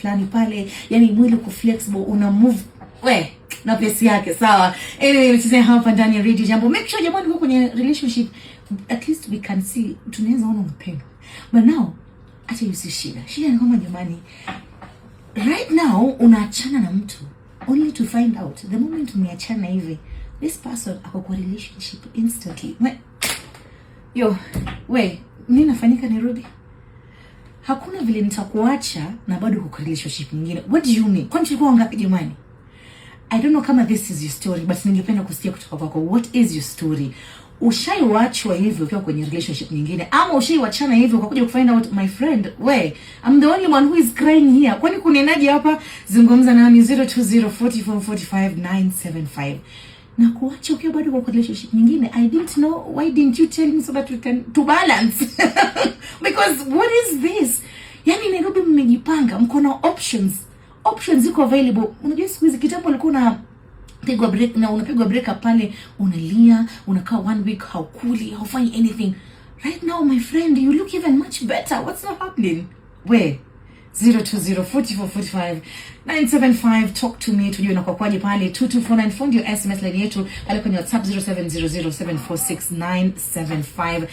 fulani pale, yani mwili uko flexible, una move na pesi yake, sawa. Anyway, tuseme hapa ndani ya Radio Jambo. Make sure jamani uko kwenye relationship, at least we can see, tunaweza ona upendo. But now acha yusi shida ni kama jamani, right now unaachana na mtu only to find out the moment umeachana hivi this person ako kwa relationship instantly. Nini nafanyika Nairobi? Hakuna vile nitakuacha na bado uko relationship nyingine. What do you mean? Kwani tulikuwa ngapi jamani? I don't know kama this is your story, but ningependa kusikia kutoka kwako. What is your story? Ushaiwachwa hivyo ukiwa kwenye relationship nyingine, ama ushaiwachana hivyo ukakuja kufind out, my friend, I'm the only one who is crying here. Kwani kunenaje hapa? Zungumza nami 0204445975. Na kuacha ukiwa bado kwa relationship nyingine, I didn't know. Why didn't you tell me so that we can to balance? Because what is this? Yani Nairobi mmejipanga, mko na options ziko available. Unajua siku hizi, kitambo ulikuwa unapigwa break na unapigwa break pale, unalia, unakaa 1 week haukuli, haufanyi anything. Right now my friend, you look even much better. What's not happening? 0204445975. Talk to me, tujue unakuwa kwaje pale. 2249 phone your SMS line yetu pale kwenye WhatsApp 0700746975.